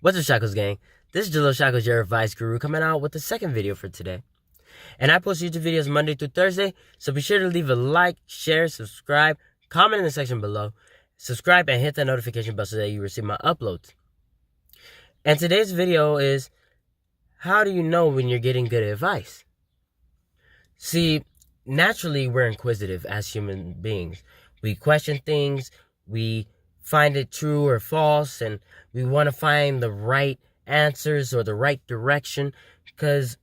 What's up, Shackles gang? This is Jalil Shackles, your advice guru, coming out with the second video for today. And I post YouTube videos Monday through Thursday, so be sure to leave a like, share, subscribe, comment in the section below, subscribe, and hit the notification bell so that you receive my uploads. And today's video is, how do you know when you're getting good advice? See, naturally, we're inquisitive as human beings. We question things, we find it true or false, and we want to find the right answers or the right direction, because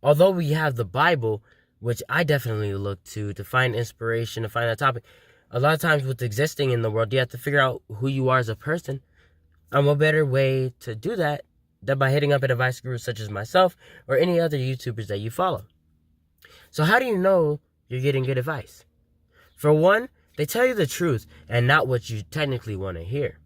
although we have the Bible, which I definitely look to find inspiration, to find that topic, a lot of times with existing in the world, you have to figure out who you are as a person. And what better way to do that than by hitting up an advice guru such as myself or any other YouTubers that you follow. So how do you know you're getting good advice? For one, they tell you the truth and not what you technically want to hear.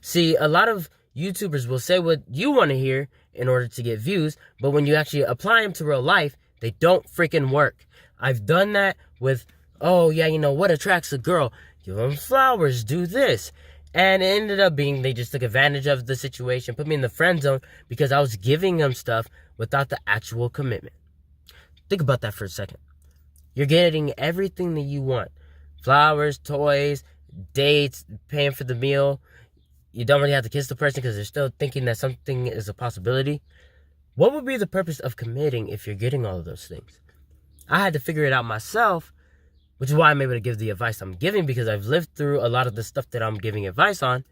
See, a lot of YouTubers will say what you want to hear in order to get views, but when you actually apply them to real life, they don't freaking work. I've done that with, oh yeah, what attracts a girl? Give them flowers, do this. And it ended up being they just took advantage of the situation, put me in the friend zone because I was giving them stuff without the actual commitment. Think about that for a second. You're getting everything that you want. Flowers, toys, dates, paying for the meal. You don't really have to kiss the person because they're still thinking that something is a possibility. What would be the purpose of committing if you're getting all of those things? I had to figure it out myself, which is why I'm able to give the advice I'm giving, because I've lived through a lot of the stuff that I'm giving advice on.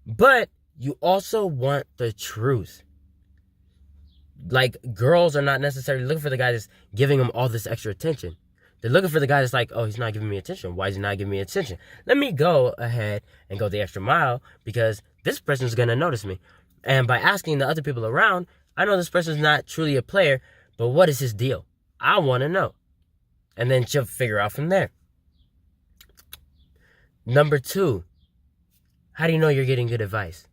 But you also want the truth. Like, girls are not necessarily looking for the guy that's giving them all this extra attention. They're looking for the guy that's like, oh, he's not giving me attention. Why is he not giving me attention? Let me go ahead and go the extra mile because this person's going to notice me. And by asking the other people around, I know this person's not truly a player, but what is his deal? I want to know. And then she'll figure out from there. Number two, how do you know you're getting good advice?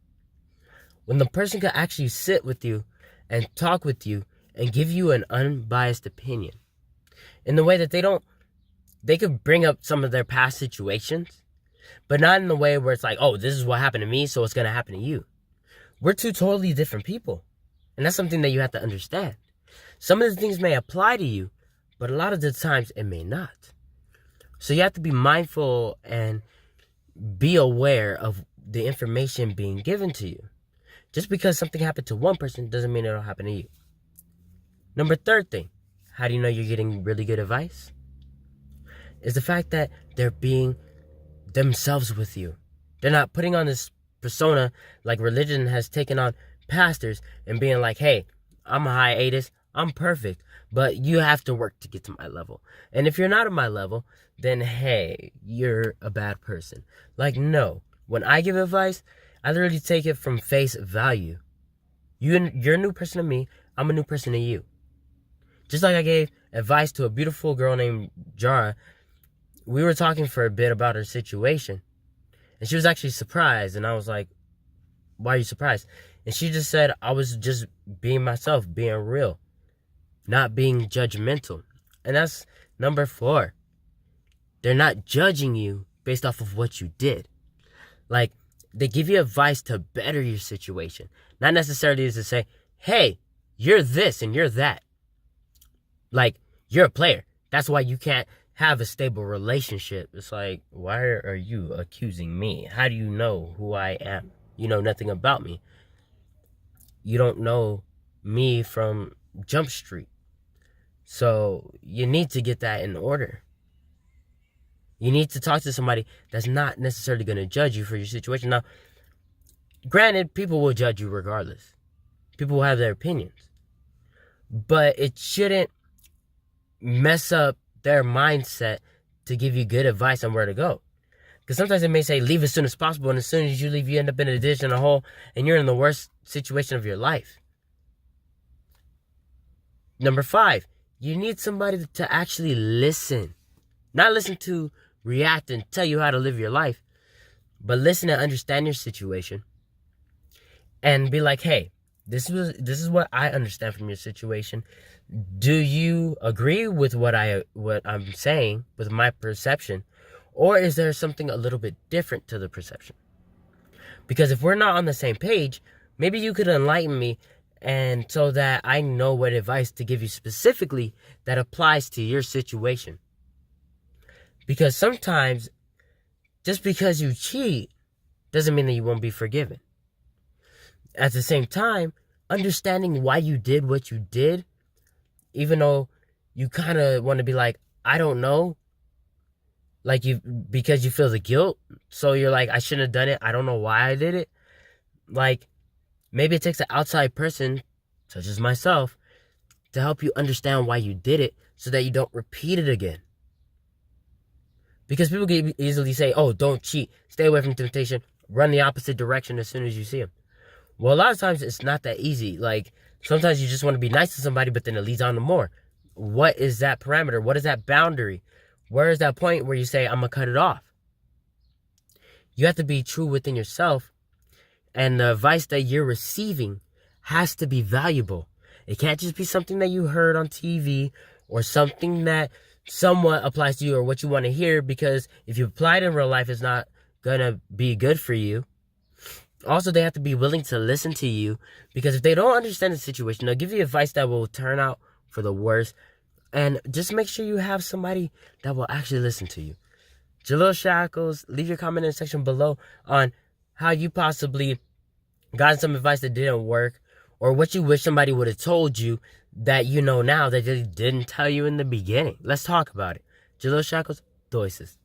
When the person can actually sit with you and talk with you and give you an unbiased opinion. In the way that they could bring up some of their past situations, but not in the way where it's like, oh, this is what happened to me, so it's going to happen to you. We're two totally different people. And that's something that you have to understand. Some of the things may apply to you, but a lot of the times it may not. So you have to be mindful and be aware of the information being given to you. Just because something happened to one person doesn't mean it'll happen to you. Number third thing, how do you know you're getting really good advice? Is the fact that they're being themselves with you. They're not putting on this persona like religion has taken on pastors and being like, hey, I'm a hiatus, I'm perfect, but you have to work to get to my level. And if you're not at my level, then hey, you're a bad person. Like, no. When I give advice, I literally take it from face value. You're a new person to me, I'm a new person to you. Just like I gave advice to a beautiful girl named Jara, we were talking for a bit about her situation. And she was actually surprised. And I was like, why are you surprised? And she just said, I was just being myself, being real, not being judgmental. And that's number 4. They're not judging you based off of what you did. Like, they give you advice to better your situation. Not necessarily to say, hey, you're this and you're that. Like, you're a player. That's why you can't have a stable relationship. It's like, why are you accusing me? How do you know who I am? You know nothing about me. You don't know me from Jump Street. So you need to get that in order. You need to talk to somebody that's not necessarily going to judge you for your situation. Now, granted, people will judge you regardless. People will have their opinions. But it shouldn't mess up their mindset to give you good advice on where to go. Because sometimes they may say, leave as soon as possible, and as soon as you leave, you end up in a ditch and a hole, and you're in the worst situation of your life. Number 5, you need somebody to actually listen. Not listen to react and tell you how to live your life, but listen and understand your situation. And be like, hey, this is what I understand from your situation. Do you agree with what I'm saying, with my perception? Or is there something a little bit different to the perception? Because if we're not on the same page, maybe you could enlighten me, and so that I know what advice to give you specifically that applies to your situation. Because sometimes, just because you cheat doesn't mean that you won't be forgiven. At the same time, understanding why you did what you did, even though you kind of want to be like, I don't know, like because you feel the guilt, so you're like, I shouldn't have done it, I don't know why I did it. Like, maybe it takes an outside person, such as myself, to help you understand why you did it so that you don't repeat it again. Because people can easily say, oh, don't cheat, stay away from temptation, run the opposite direction as soon as you see them. Well, a lot of times it's not that easy. Like, sometimes you just want to be nice to somebody, but then it leads on to more. What is that parameter? What is that boundary? Where is that point where you say, I'm going to cut it off? You have to be true within yourself, and the advice that you're receiving has to be valuable. It can't just be something that you heard on TV or something that somewhat applies to you or what you want to hear, because if you apply it in real life, it's not going to be good for you. Also, they have to be willing to listen to you, because if they don't understand the situation, they'll give you advice that will turn out for the worst. And just make sure you have somebody that will actually listen to you. Jalil Shackles, leave your comment in the section below on how you possibly got some advice that didn't work, or what you wish somebody would have told you that you know now that they didn't tell you in the beginning. Let's talk about it. Jalil Shackles, Doices.